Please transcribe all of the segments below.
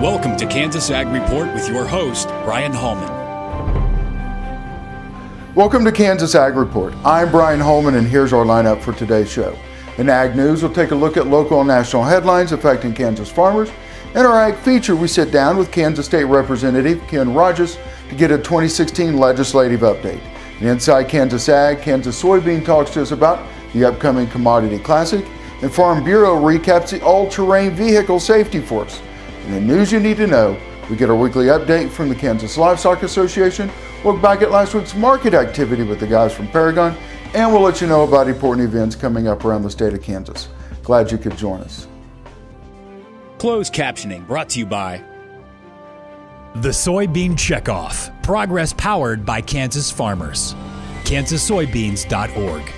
Welcome to Kansas Ag Report with your host, Brian Holman. Welcome to Kansas Ag Report. I'm Brian Holman, and here's our lineup for today's show. In Ag News, we'll take a look at local and national headlines affecting Kansas farmers. In our Ag Feature, we sit down with Kansas State Representative Ken Rogers to get a 2016 legislative update. And inside Kansas Ag, Kansas Soybean talks to us about the upcoming Commodity Classic, and Farm Bureau recaps the all-terrain vehicle safety for us. In the news you need to know, we get our weekly update from the Kansas Livestock Association, look back at last week's market activity with the guys from Paragon, and we'll let you know about important events coming up around the state of Kansas. Glad you could join us. Closed captioning brought to you by The Soybean Checkoff. Progress powered by Kansas farmers. KansasSoybeans.org.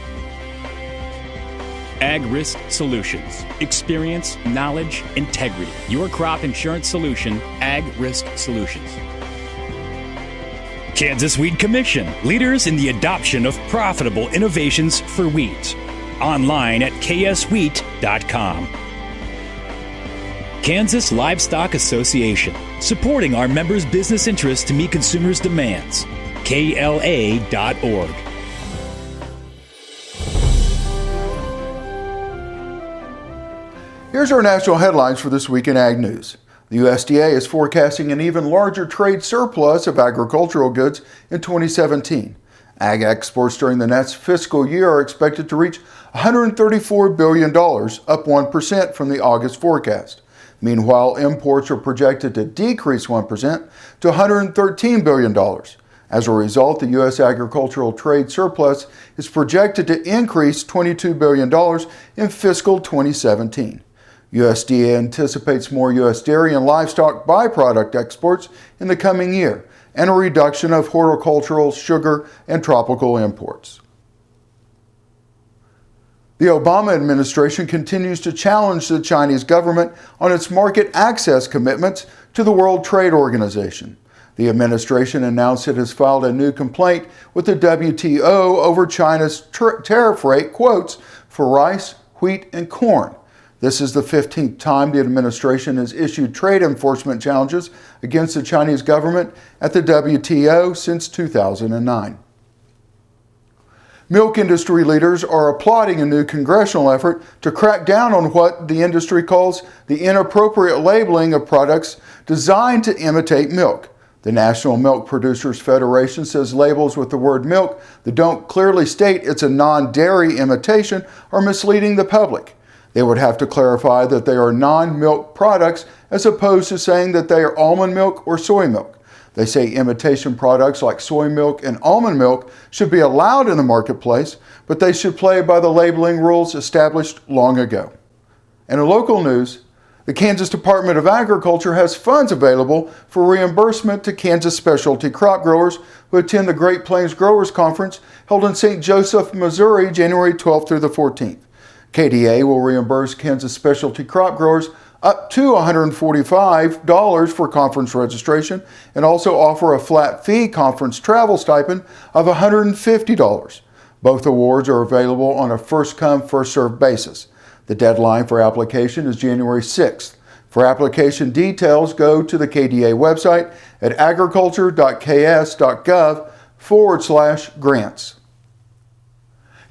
Ag Risk Solutions. Experience, knowledge, integrity. Your crop insurance solution, Ag Risk Solutions. Kansas Wheat Commission. Leaders in the adoption of profitable innovations for wheat. Online at kswheat.com. Kansas Livestock Association. Supporting our members' business interests to meet consumers' demands. KLA.org. Here's our national headlines for this week in Ag News. The USDA is forecasting an even larger trade surplus of agricultural goods in 2017. Ag exports during the next fiscal year are expected to reach $134 billion, up 1% from the August forecast. Meanwhile, imports are projected to decrease 1% to $113 billion. As a result, the U.S. agricultural trade surplus is projected to increase $22 billion in fiscal 2017. USDA anticipates more U.S. dairy and livestock byproduct exports in the coming year and a reduction of horticultural, sugar, and tropical imports. The Obama administration continues to challenge the Chinese government on its market access commitments to the World Trade Organization. The administration announced it has filed a new complaint with the WTO over China's tariff rate quotes for rice, wheat, and corn. This is the 15th time the administration has issued trade enforcement challenges against the Chinese government at the WTO since 2009. Milk industry leaders are applauding a new congressional effort to crack down on what the industry calls the inappropriate labeling of products designed to imitate milk. The National Milk Producers Federation says labels with the word milk that don't clearly state it's a non-dairy imitation are misleading the public. They would have to clarify that they are non-milk products as opposed to saying that they are almond milk or soy milk. They say imitation products like soy milk and almond milk should be allowed in the marketplace, but they should play by the labeling rules established long ago. And in local news, the Kansas Department of Agriculture has funds available for reimbursement to Kansas specialty crop growers who attend the Great Plains Growers Conference held in St. Joseph, Missouri, January 12th through the 14th. KDA will reimburse Kansas specialty crop growers up to $145 for conference registration and also offer a flat fee conference travel stipend of $150. Both awards are available on a first-come, first-served basis. The deadline for application is January 6th. For application details, go to the KDA website at agriculture.ks.gov/grants.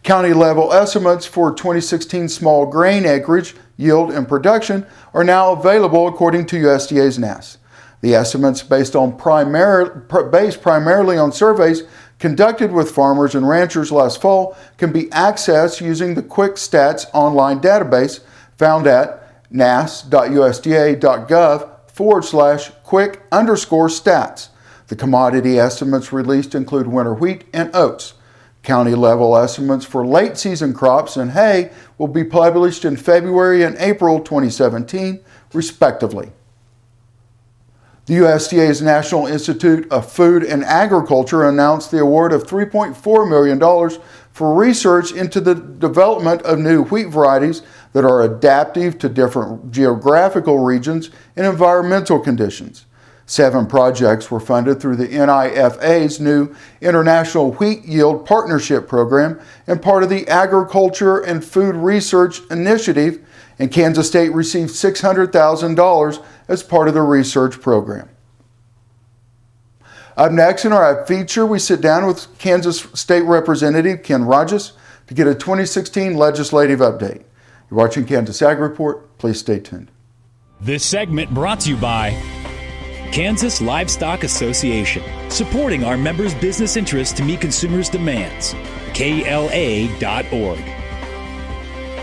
County-level estimates for 2016 small grain acreage, yield, and production are now available according to USDA's NASS. The estimates, based primarily on surveys conducted with farmers and ranchers last fall, can be accessed using the Quick Stats online database found at nass.usda.gov/quick_stats. The commodity estimates released include winter wheat and oats. County-level estimates for late-season crops and hay will be published in February and April 2017, respectively. The USDA's National Institute of Food and Agriculture announced the award of $3.4 million for research into the development of new wheat varieties that are adaptive to different geographical regions and environmental conditions. 7 projects were funded through the NIFA's new International Wheat Yield Partnership Program and part of the Agriculture and Food Research Initiative, and Kansas State received $600,000 as part of the research program. Up next in our feature, we sit down with Kansas State Representative Ken Rogers to get a 2016 legislative update. You're watching Kansas Ag Report. Please stay tuned. This segment brought to you by Kansas Livestock Association, supporting our members' business interests to meet consumers' demands. KLA.org.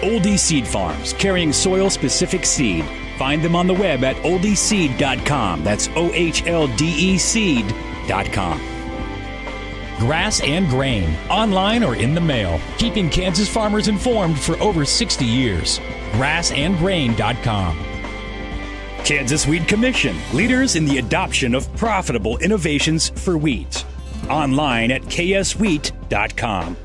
Oldie Seed Farms, carrying soil-specific seed. Find them on the web at oldieseed.com. That's OHLDE seed.com. Grass and Grain, online or in the mail, keeping Kansas farmers informed for over 60 years. grassandgrain.com. Kansas Wheat Commission, leaders in the adoption of profitable innovations for wheat. Online at kswheat.com.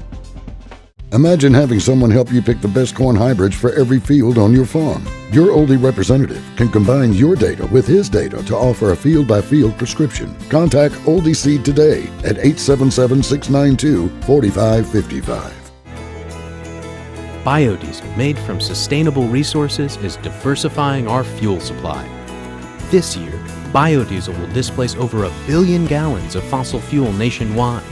Imagine having someone help you pick the best corn hybrids for every field on your farm. Your Oldie representative can combine your data with his data to offer a field-by-field prescription. Contact Oldie Seed today at 877-692-4555. Biodiesel made from sustainable resources is diversifying our fuel supply. This year, biodiesel will displace over 1 billion gallons of fossil fuel nationwide.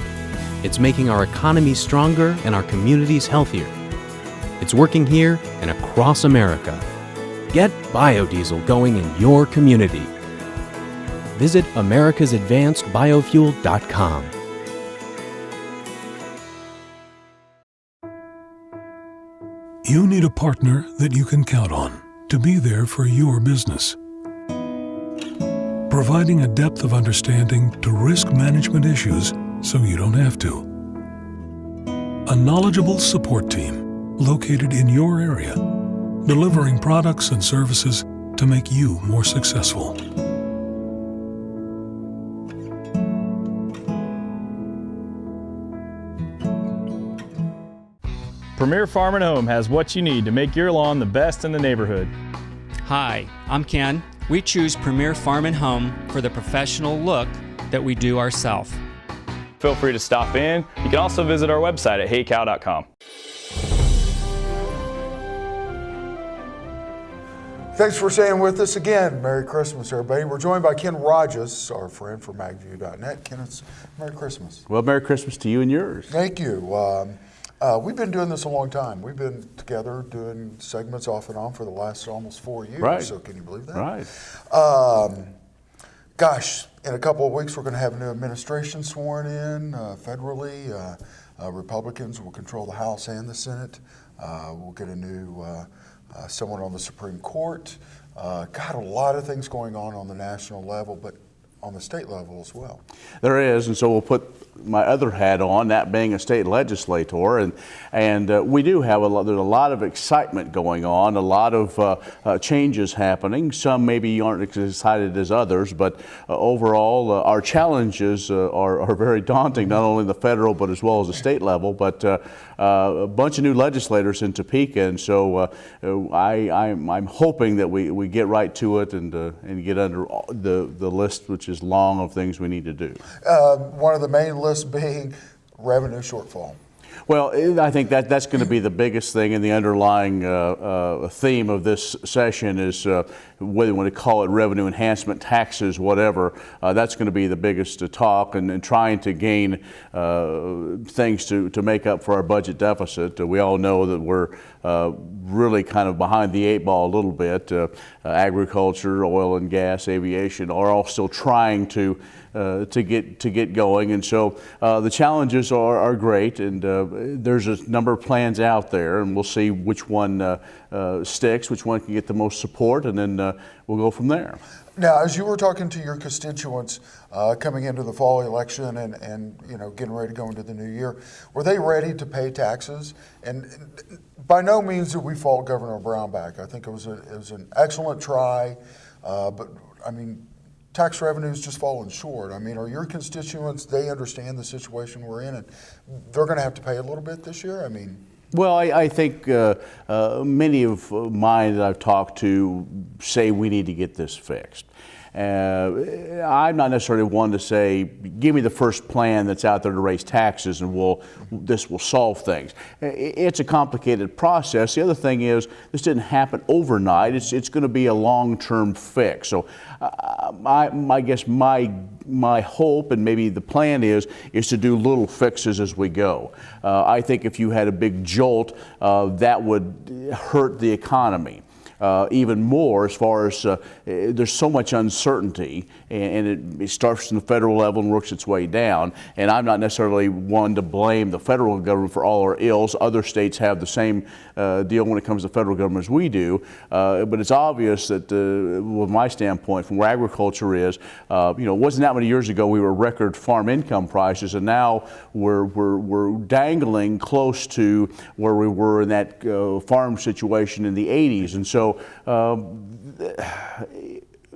It's making our economy stronger and our communities healthier. It's working here and across America. Get biodiesel going in your community. Visit americasadvancedbiofuel.com. You need a partner that you can count on to be there for your business. Providing a depth of understanding to risk management issues so you don't have to. A knowledgeable support team located in your area, delivering products and services to make you more successful. Premier Farm and Home has what you need to make your lawn the best in the neighborhood. Hi, I'm Ken. We choose Premier Farm and Home for the professional look that we do ourselves. Feel free to stop in. You can also visit our website at heycow.com. Thanks for staying with us again. Merry Christmas, everybody. We're joined by Ken Rogers, our friend from agview.net. Ken, it's Merry Christmas. Well, Merry Christmas to you and yours. Thank you. We've been doing this a long time. We've been together doing segments off and on for the last almost 4 years. Right. So can you believe that? Right. Gosh, in a couple of weeks we're going to have a new administration sworn in federally. Republicans will control the House and the Senate. We'll get a new someone on the Supreme Court. Got a lot of things going on the national level, but on the state level as well. There is, and so we'll put my other hat on, that being a state legislator, and we do have there's a lot of excitement going on, a lot of changes happening. Some maybe aren't as excited as others, but overall our challenges are very daunting, not only the federal but as well as the state level. But a bunch of new legislators in Topeka, and so I'm hoping that we get right to it and get under the list, which is long, of things we need to do. One of the main lists being revenue shortfall. Well, I think that's going to be the biggest thing, and the underlying theme of this session is whether you want to call it revenue enhancement, taxes, whatever. That's going to be the biggest talk, and trying to gain things to make up for our budget deficit. We all know that we're really kind of behind the 8 ball a little bit. Agriculture, oil and gas, aviation are all still trying to get going, and so the challenges are great, and there's a number of plans out there, and we'll see which one sticks, which one can get the most support, and then we'll go from there. Now, as you were talking to your constituents coming into the fall election and getting ready to go into the new year, were they ready to pay taxes? And by no means did we fault Governor Brown back. I think it was an excellent try, but I mean, tax revenue's just fallen short. I mean, are your constituents, they understand the situation we're in, and they're going to have to pay a little bit this year? I mean, well, I think many of mine that I've talked to say we need to get this fixed. I'm not necessarily one to say, give me the first plan that's out there to raise taxes and this will solve things. It's a complicated process. The other thing is, this didn't happen overnight. It's going to be a long-term fix. So I guess my hope and maybe the plan is to do little fixes as we go. I think if you had a big jolt, that would hurt the economy. Even more, as far as there's so much uncertainty, and it starts from the federal level and works its way down. And I'm not necessarily one to blame the federal government for all our ills. Other states have the same deal when it comes to federal government as we do. But it's obvious that, with my standpoint, from where agriculture is, it wasn't that many years ago we were record farm income prices, and now we're dangling close to where we were in that farm situation in the 80s. And so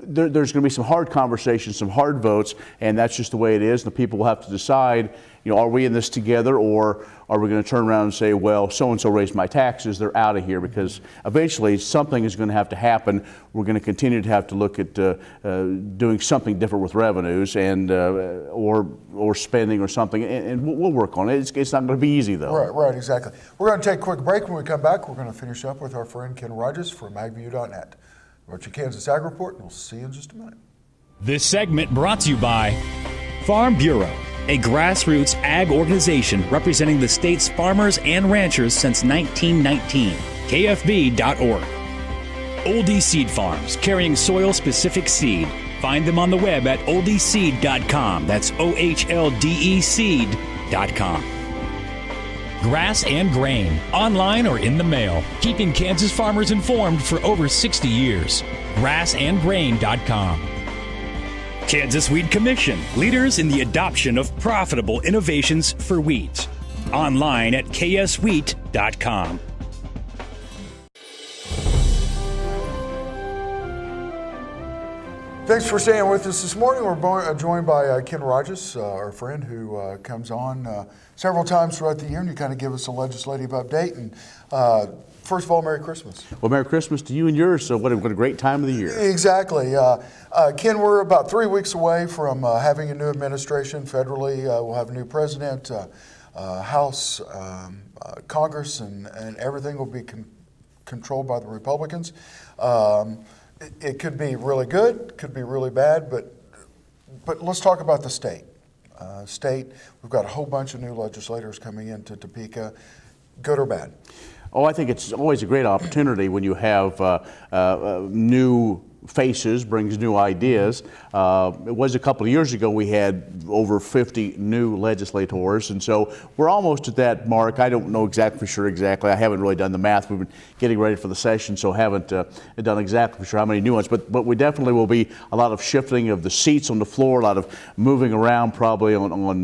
there's going to be some hard conversations, some hard votes, and that's just the way it is. The people will have to decide, are we in this together, or are we going to turn around and say, well, so-and-so raised my taxes, they're out of here, because eventually something is going to have to happen. We're going to continue to have to look at doing something different with revenues and or spending or something, and we'll work on it. It's not going to be easy, though. Right, exactly. We're going to take a quick break. When we come back, we're going to finish up with our friend Ken Rogers from agview.net. About your Kansas Ag Report, and we'll see you in just a minute. This segment brought to you by Farm Bureau, a grassroots ag organization representing the state's farmers and ranchers since 1919. KFB.org. Oldie Seed Farms, carrying soil-specific seed. Find them on the web at oldieseed.com. That's OHLDE seed.com. Grass and Grain, online or in the mail, keeping Kansas farmers informed for over 60 years. Grassandgrain.com. Kansas Wheat Commission, leaders in the adoption of profitable innovations for wheat. Online at kswheat.com. Thanks for staying with us this morning. We're joined by Ken Rogers, our friend who comes on several times throughout the year, and you kind of give us a legislative update. And first of all, Merry Christmas. Well, Merry Christmas to you and yours. So what a great time of the year. Exactly. Ken, we're about 3 weeks away from having a new administration federally. We'll have a new president, House, Congress, and everything will be controlled by the Republicans. It could be really good, could be really bad, but let's talk about the state. We've got a whole bunch of new legislators coming into Topeka. Good or bad? Oh, I think it's always a great opportunity when you have new faces, brings new ideas. It was a couple of years ago we had over 50 new legislators, and so we're almost at that mark. I don't know exactly for sure I haven't really done the math. We've been getting ready for the session, so haven't done exactly for sure how many new ones, but we definitely will be a lot of shifting of the seats on the floor, a lot of moving around probably on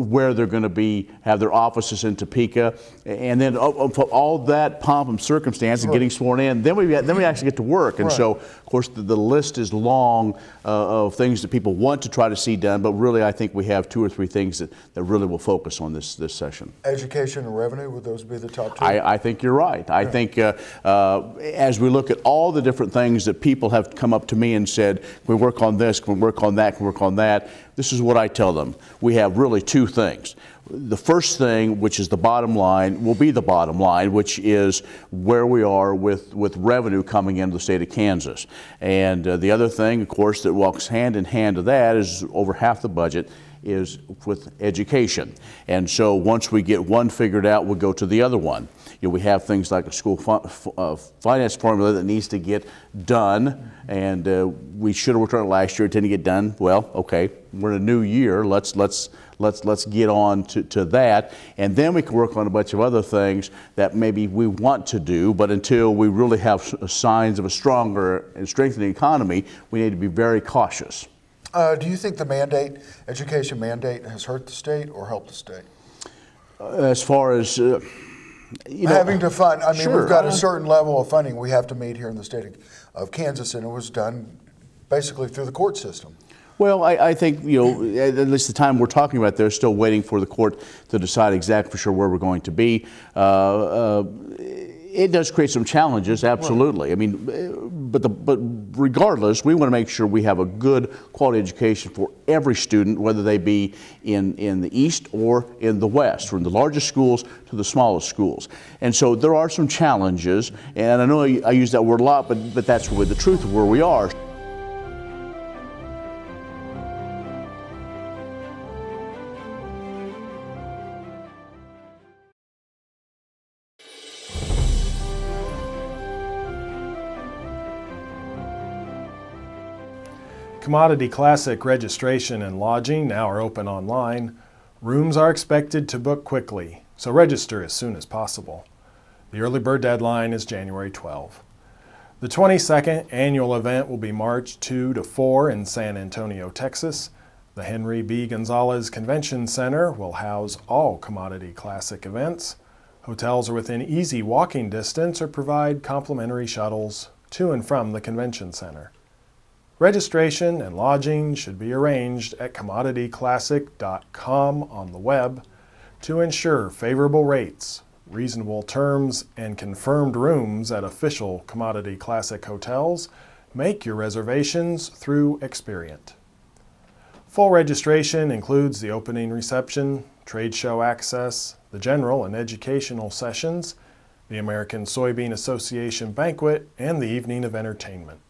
where they're going to have their offices in Topeka, and then all that pomp and circumstance and getting sworn in, then we actually get to work. And so, of course, the list is long of things that people want to try to see done, but really I think we have 2 or 3 things that really will focus on this session. Education and revenue, would those be the top 2? I think you're right. I think as we look at all the different things that people have come up to me and said, can we work on this, can we work on that, can we work on that, this is what I tell them. We have really 2 things. The first thing, which is the bottom line, will be the bottom line, which is where we are with revenue coming into the state of Kansas. And the other thing, of course, that walks hand in hand to that is over half the budget is with education. And so once we get one figured out, we'll go to the other one. We have things like a school finance formula that needs to get done, and we should have worked on it last year. It didn't get done. Well, okay, we're in a new year. Let's get on to that, and then we can work on a bunch of other things that maybe we want to do, but until we really have signs of a stronger and strengthening economy, we need to be very cautious. Do you think the education mandate, has hurt the state or helped the state? As far as having to fund, sure. We've got a certain level of funding we have to meet here in the state of Kansas, and it was done basically through the court system. Well, I think, at least the time we're talking about, they're still waiting for the court to decide exactly for sure where we're going to be. It does create some challenges, absolutely. I mean, but regardless, we want to make sure we have a good quality education for every student, whether they be in the East or in the West, from the largest schools to the smallest schools. And so there are some challenges, and I know I use that word a lot, but that's really the truth of where we are. Commodity Classic registration and lodging now are open online. Rooms are expected to book quickly, so register as soon as possible. The early bird deadline is January 12. The 22nd annual event will be March 2 to 4 in San Antonio, Texas. The Henry B. Gonzalez Convention Center will house all Commodity Classic events. Hotels are within easy walking distance or provide complimentary shuttles to and from the convention center. Registration and lodging should be arranged at commodityclassic.com on the web. To ensure favorable rates, reasonable terms, and confirmed rooms at official Commodity Classic hotels, make your reservations through Experian. Full registration includes the opening reception, trade show access, the general and educational sessions, the American Soybean Association banquet, and the evening of entertainment.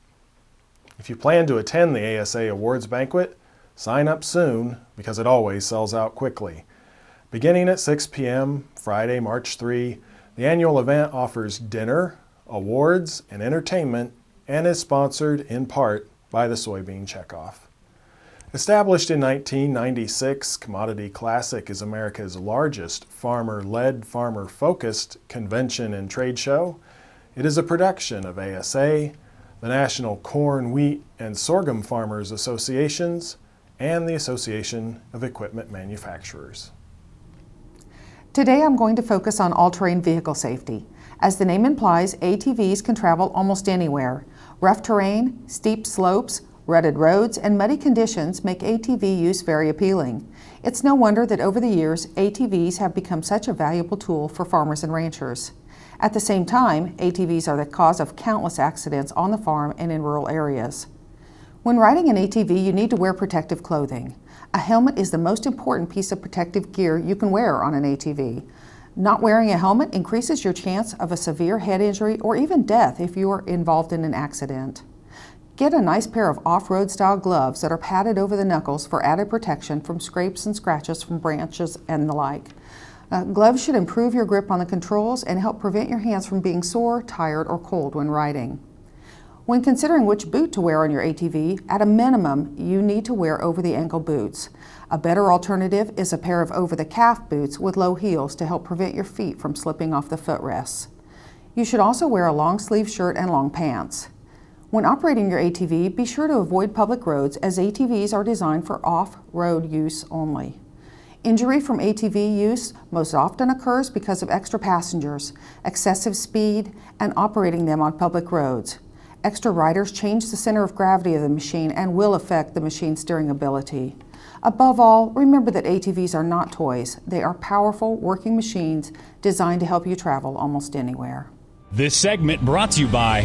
If you plan to attend the ASA Awards Banquet, sign up soon because it always sells out quickly. Beginning at 6 p.m. Friday, March 3, the annual event offers dinner, awards, and entertainment and is sponsored in part by the Soybean Checkoff. Established in 1996, Commodity Classic is America's largest farmer-led, farmer-focused convention and trade show. It is a production of ASA, the National Corn, Wheat, and Sorghum Farmers Associations, and the Association of Equipment Manufacturers. Today I'm going to focus on all-terrain vehicle safety. As the name implies, ATVs can travel almost anywhere. Rough terrain, steep slopes, rutted roads, and muddy conditions make ATV use very appealing. It's no wonder that over the years, ATVs have become such a valuable tool for farmers and ranchers. At the same time, ATVs are the cause of countless accidents on the farm and in rural areas. When riding an ATV, you need to wear protective clothing. A helmet is the most important piece of protective gear you can wear on an ATV. Not wearing a helmet increases your chance of a severe head injury or even death if you are involved in an accident. Get a nice pair of off-road style gloves that are padded over the knuckles for added protection from scrapes and scratches from branches and the like. Gloves should improve your grip on the controls and help prevent your hands from being sore, tired, or cold when riding. When considering which boot to wear on your ATV, at a minimum, you need to wear over-the-ankle boots. A better alternative is a pair of over-the-calf boots with low heels to help prevent your feet from slipping off the footrests. You should also wear a long-sleeve shirt and long pants. When operating your ATV, be sure to avoid public roads as ATVs are designed for off-road use only. Injury from ATV use most often occurs because of extra passengers, excessive speed, and operating them on public roads. Extra riders change the center of gravity of the machine and will affect the machine's steering ability. Above all, remember that ATVs are not toys. They are powerful, working machines designed to help you travel almost anywhere. This segment brought to you by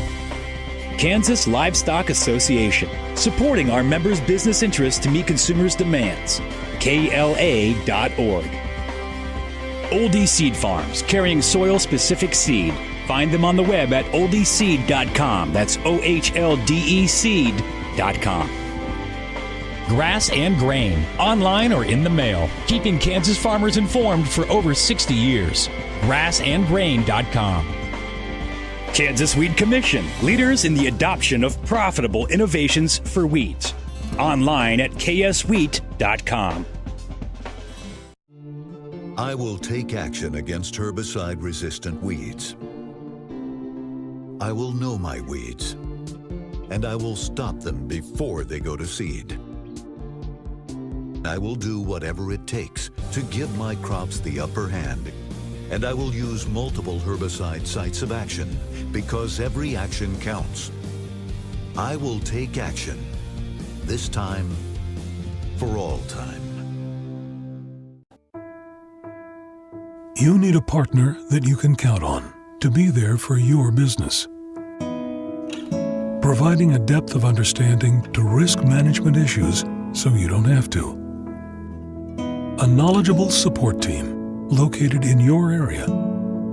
Kansas Livestock Association, supporting our members' business interests to meet consumers' demands. KLA.org. Oldie Seed Farms, carrying soil-specific seed. Find them on the web at oldieseed.com. That's OHLDE seed.com. Grass and Grain, online or in the mail, keeping Kansas farmers informed for over 60 years. grassandgrain.com. Kansas Wheat Commission, leaders in the adoption of profitable innovations for wheat. Online at kswheat.com. I will take action against herbicide-resistant weeds. I will know my weeds, and I will stop them before they go to seed. I will do whatever it takes to give my crops the upper hand, and I will use multiple herbicide sites of action because every action counts. I will take action, this time for all time. You need a partner that you can count on. to be there for your business. Providing a depth of understanding to risk management issues so you don't have to. A knowledgeable support team located in your area,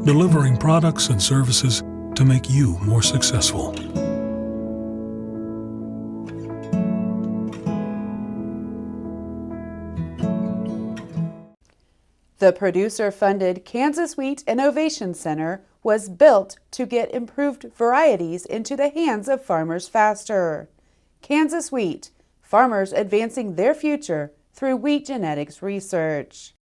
delivering products and services to make you more successful. The producer-funded Kansas Wheat Innovation Center was built to get improved varieties into the hands of farmers faster. Kansas Wheat, farmers advancing their future through wheat genetics research.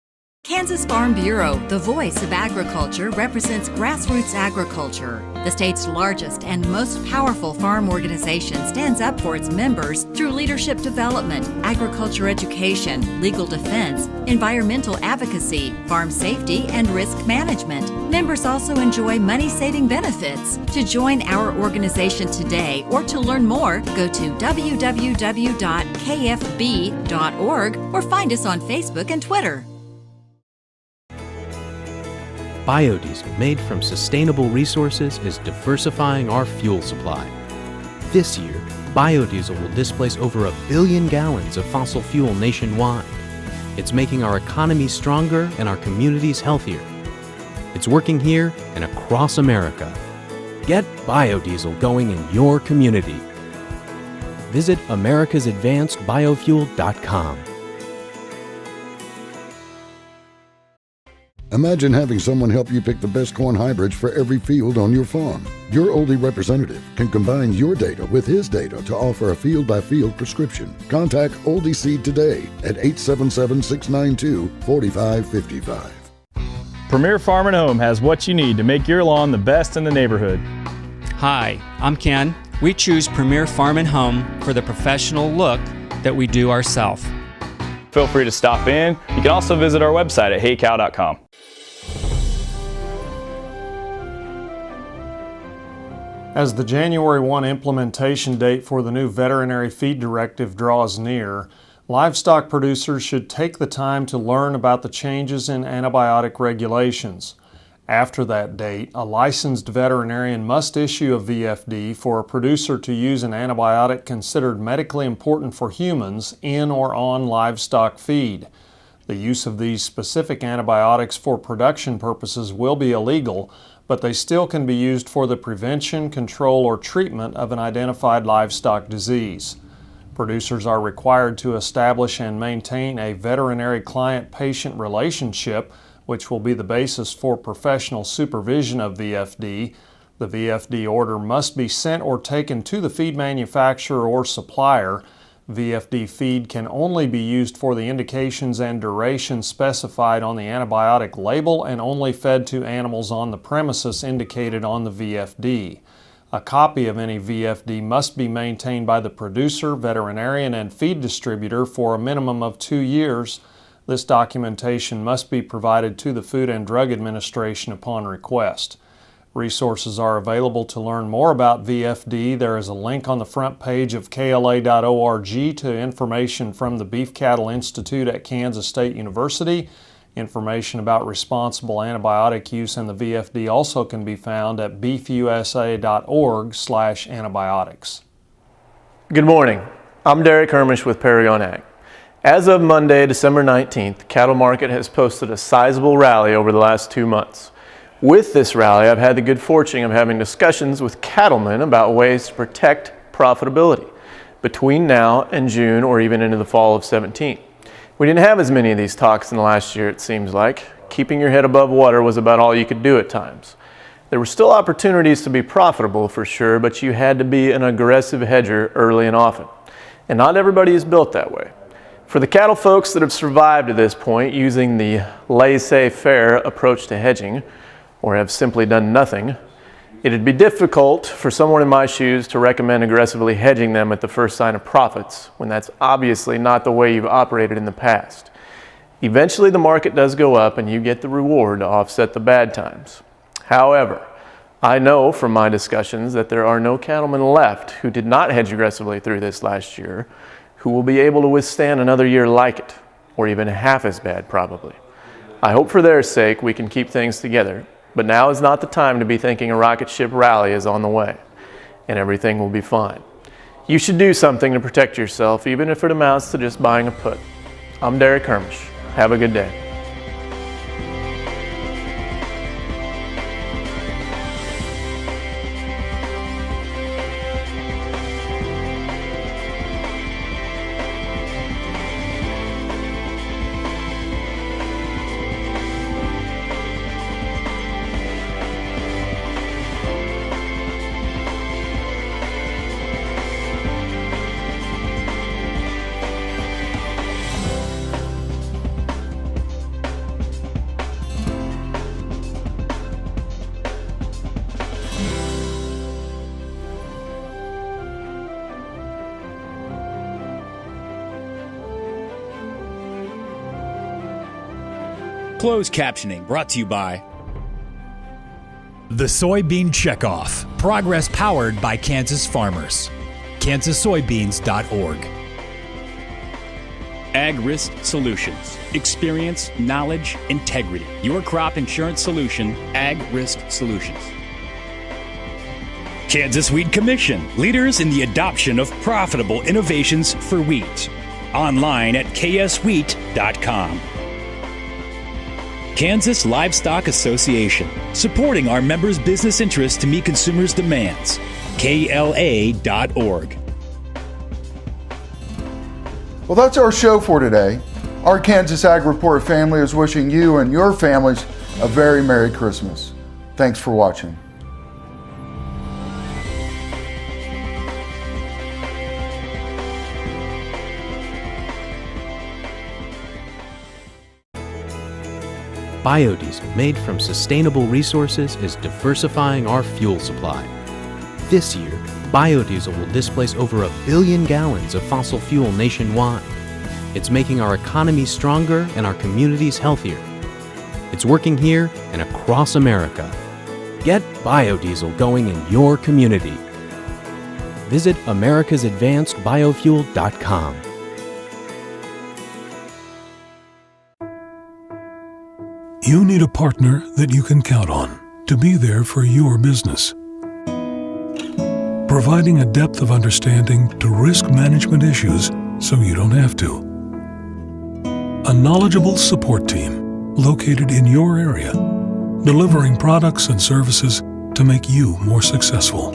Kansas Farm Bureau, the voice of agriculture, represents grassroots agriculture. The state's largest and most powerful farm organization stands up for its members through leadership development, agriculture education, legal defense, environmental advocacy, farm safety, and risk management. Members also enjoy money-saving benefits. To join our organization today or to learn more, go to www.kfb.org or find us on Facebook and Twitter. Biodiesel made from sustainable resources is diversifying our fuel supply. This year, biodiesel will displace over 1 billion gallons of fossil fuel nationwide. It's making our economy stronger and our communities healthier. It's working here and across America. Get biodiesel going in your community. Visit americasadvancedbiofuel.com. Imagine having someone help you pick the best corn hybrids for every field on your farm. Your Oldie representative can combine your data with his data to offer a field-by-field prescription. Contact Oldie Seed today at 877-692-4555. Premier Farm and Home has what you need to make your lawn the best in the neighborhood. Hi, I'm Ken. We choose Premier Farm and Home for the professional look that we do ourselves. Feel free to stop in. You can also visit our website at heycow.com. As the January 1 implementation date for the new Veterinary Feed Directive draws near, livestock producers should take the time to learn about the changes in antibiotic regulations. After that date, a licensed veterinarian must issue a VFD for a producer to use an antibiotic considered medically important for humans in or on livestock feed. The use of these specific antibiotics for production purposes will be illegal, but they still can be used for the prevention, control, or treatment of an identified livestock disease. Producers are required to establish and maintain a veterinary client-patient relationship, which will be the basis for professional supervision of VFD. The VFD order must be sent or taken to the feed manufacturer or supplier. VFD feed can only be used for the indications and duration specified on the antibiotic label and only fed to animals on the premises indicated on the VFD. A copy of any VFD must be maintained by the producer, veterinarian, and feed distributor for a minimum of 2 years. This documentation must be provided to the Food and Drug Administration upon request. Resources are available to learn more about VFD. There is a link on the front page of KLA.org to information from the Beef Cattle Institute at Kansas State University. Information about responsible antibiotic use in the VFD also can be found at beefusa.org/antibiotics. Good morning. I'm Derek Hermish with Paragon Ag. As of Monday, December 19th, the cattle market has posted a sizable rally over the last 2 months. With this rally, I've had the good fortune of having discussions with cattlemen about ways to protect profitability between now and June or even into the fall of 17. We didn't have as many of these talks in the last year, it seems like. Keeping your head above water was about all you could do at times. There were still opportunities to be profitable for sure, but you had to be an aggressive hedger early and often. And not everybody is built that way. For the cattle folks that have survived to this point using the laissez-faire approach to hedging, or have simply done nothing, it'd be difficult for someone in my shoes to recommend aggressively hedging them at the first sign of profits, when that's obviously not the way you've operated in the past. Eventually the market does go up and you get the reward to offset the bad times. However, I know from my discussions that there are no cattlemen left who did not hedge aggressively through this last year who will be able to withstand another year like it, or even half as bad probably. I hope for their sake we can keep things together, But now is not the time to be thinking a rocket ship rally is on the way, and everything will be fine. You should do something to protect yourself, even if it amounts to just buying a put. I'm Derek Hermish. Have a good day. Closed captioning brought to you by The Soybean Checkoff. Progress powered by Kansas farmers. KansasSoybeans.org. Ag Risk Solutions. Experience, knowledge, integrity. Your crop insurance solution, Ag Risk Solutions. Kansas Wheat Commission. Leaders in the adoption of profitable innovations for wheat. Online at kswheat.com. Kansas Livestock Association, supporting our members' business interests to meet consumers' demands. KLA.org. Well, that's our show for today. Our Kansas Ag Report family is wishing you and your families a very Merry Christmas. Thanks for watching. Biodiesel made from sustainable resources is diversifying our fuel supply. This year, biodiesel will displace over 1 billion gallons of fossil fuel nationwide. It's making our economy stronger and our communities healthier. It's working here and across America. Get biodiesel going in your community. Visit americasadvancedbiofuel.com. You need a partner that you can count on to be there for your business. Providing a depth of understanding to risk management issues so you don't have to. A knowledgeable support team located in your area, delivering products and services to make you more successful.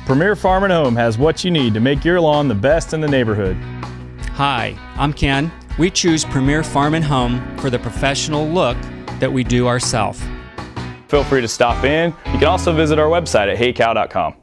Premier Farm and Home has what you need to make your lawn the best in the neighborhood. Hi, I'm Ken. We choose Premier Farm and Home for the professional look that we do ourselves. Feel free to stop in. You can also visit our website at heycow.com.